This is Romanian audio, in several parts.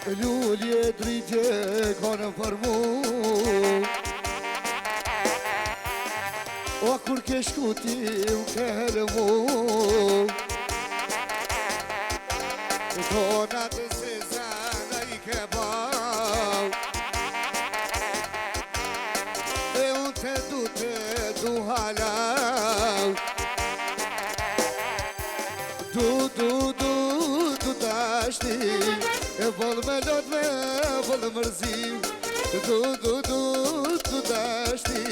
Lulje drigje konë për mu O kur ke shkuti u ke helmu Tonat se zana i ke bau E unë te du halau Du dashti E vol me lot me vol mërzim Du dashti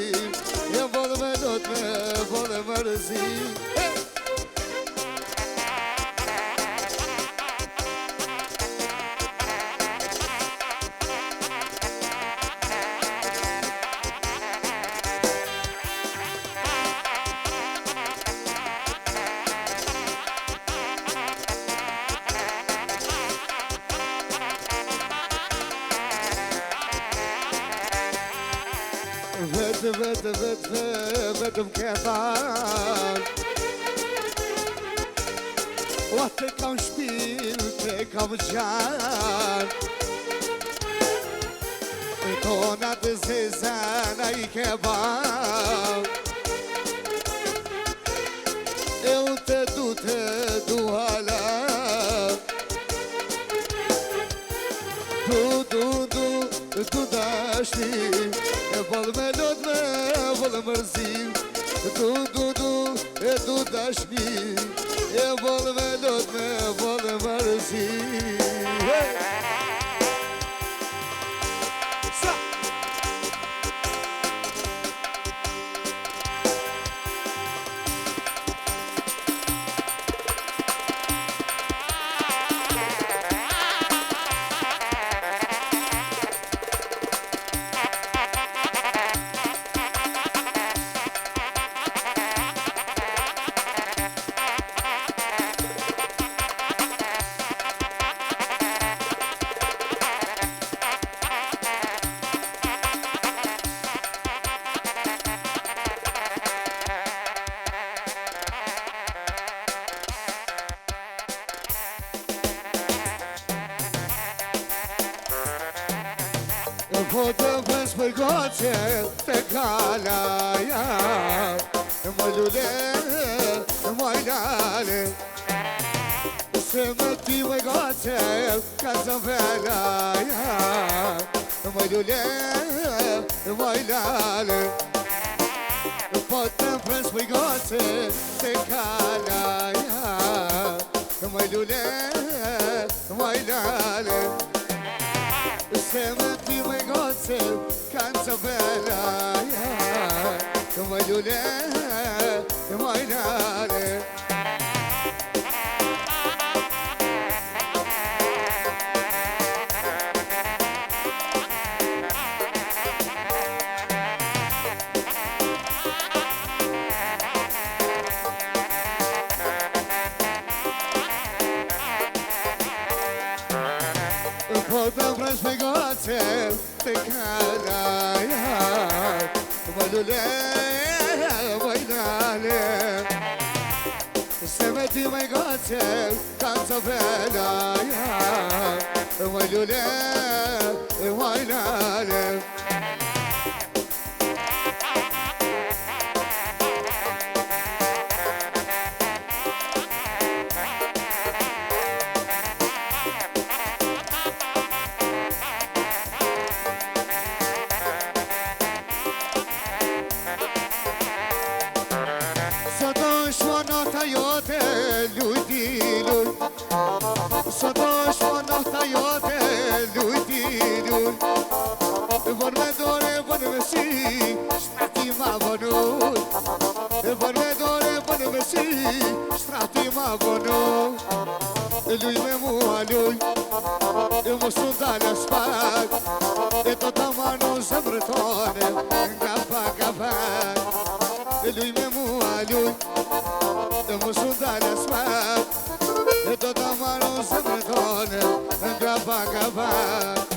E vol me lot me vol mërzim Vetëm këtan O te kam shpil, te kam gjan Tonat zezana i ke ban E unë te du hala Du dashti E vol me lot me vol mërzim Du dashti E vol me lot me vol mërzim Po të pës për goce të kalaja Më lule, më lale Se më ti më goce ka të velaja Më lule, më lale Po të pës për goce të kalaja Më lule, më lale Se më ti më goce kanë të velaja Më lule, më lale Po të vresh me goce të kalaja Më lule, më lale Se me ti me goce kanë të velaja Më lule, më lale jote lujti luj Sot është po nota jote lujti luj Von me dore, von me si Shtrati ma vonuj Von me dore, von me si Shtrati ma vonuj Luj me mua luj Mu sundale spak E to ta manu zemrëtone Nga pak a pak Luj me mua luj Mu sundale spak E to ta manu zemrëtone Nga pak a pak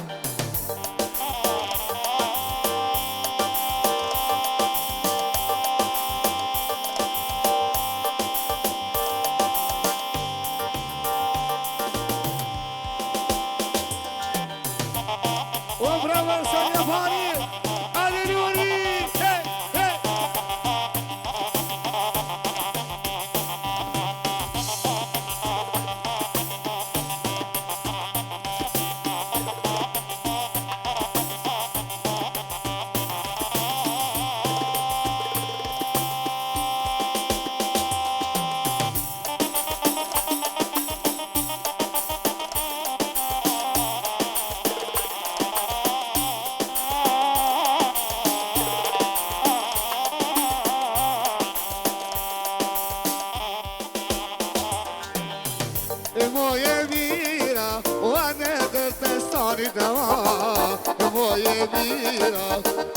mira,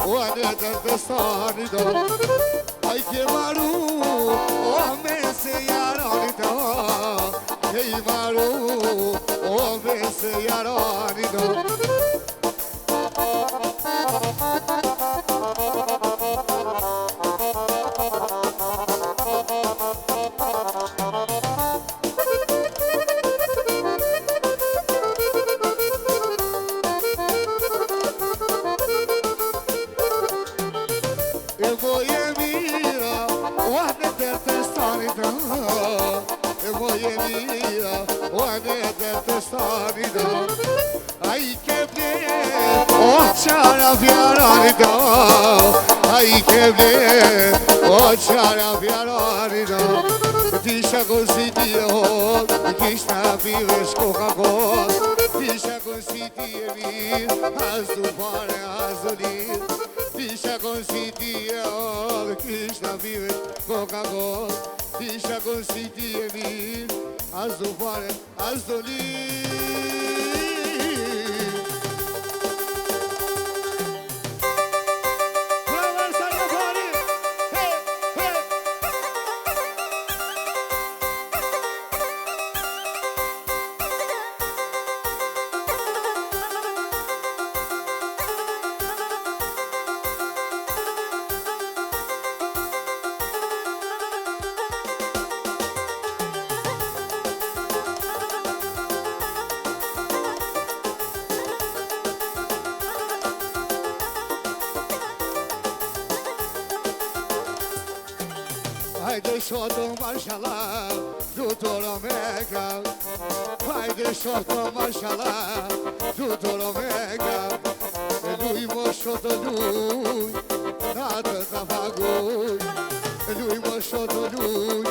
o anë të stani do. Ai ke maru, o me se jarani do. Ke i maru, o me se jarani do. Ai che bene, oh c'era fiaranido. Ai che bene, oh c'era fiaranido. Disha così Dio, chi sta vives Coca-Cola. Disha così Dio, azu fare azulir. Disha così Dio, chi sta vives Coca-Cola. Disha così Dio, azu fare azulir. Haydi şoto maşallah, tuturo mega. Haydi şoto maşallah, tuturo mega. Lui mo şoto lui, nada tafaguy. Lui mo şoto lui,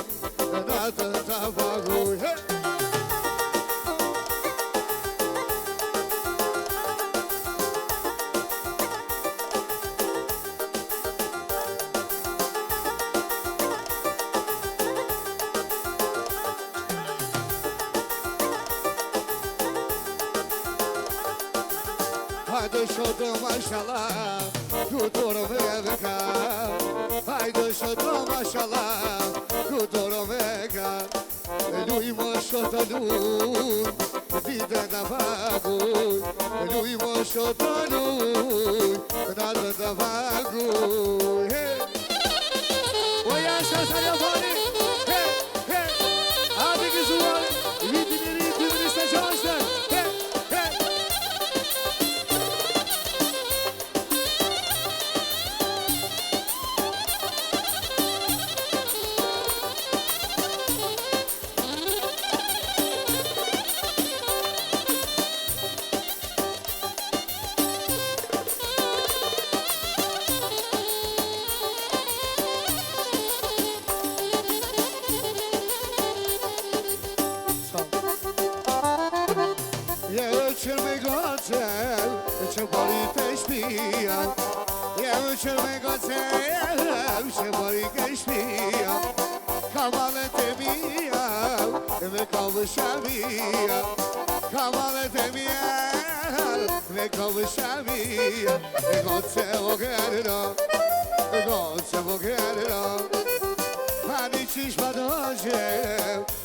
nada tafaguy. Haydi şoto maşallah, tuturo mega. Haydi şoto maşallah, tuturo mega. Lui mo şoto lui, vide da vaguy. Lui mo şoto lui, nada da vaguy. Oy yaşa salafani, hey hey. Hadi güzel, ritmini seçmişler. Hey hey. Ce boli te știa, eu ce me goțeam, ce boli te știa. Camale te mia, me caușa mia. Camale te mia, me caușa mia. Goțe vogerino, goțe vogerino. Hani çiş badoje,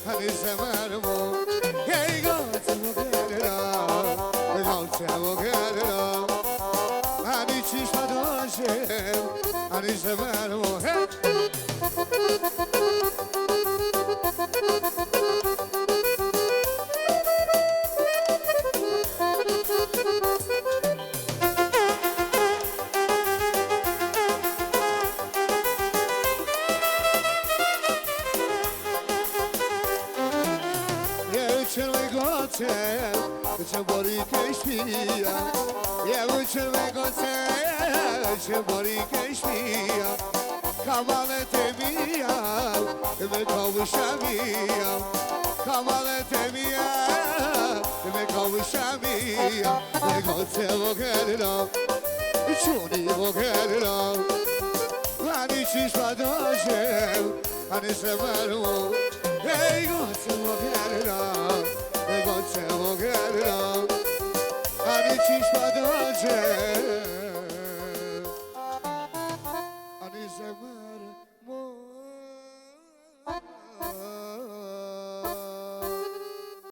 hani semermo. Hey goțe vogerino, goțe vogerino. Hani çiş badoje, hani semermo. Hey. Ce bori că știa, eu cel mai goțel, ce bori că știa. Camale te mia, me caușa mia. Camale te mia, me caușa mia. Me goțe vogerino, ciuni vogerino. Ani ciși padoje, ani se mermo. Ei goțe vogerino. Goțe vogerino, ani ciși padoje. mërë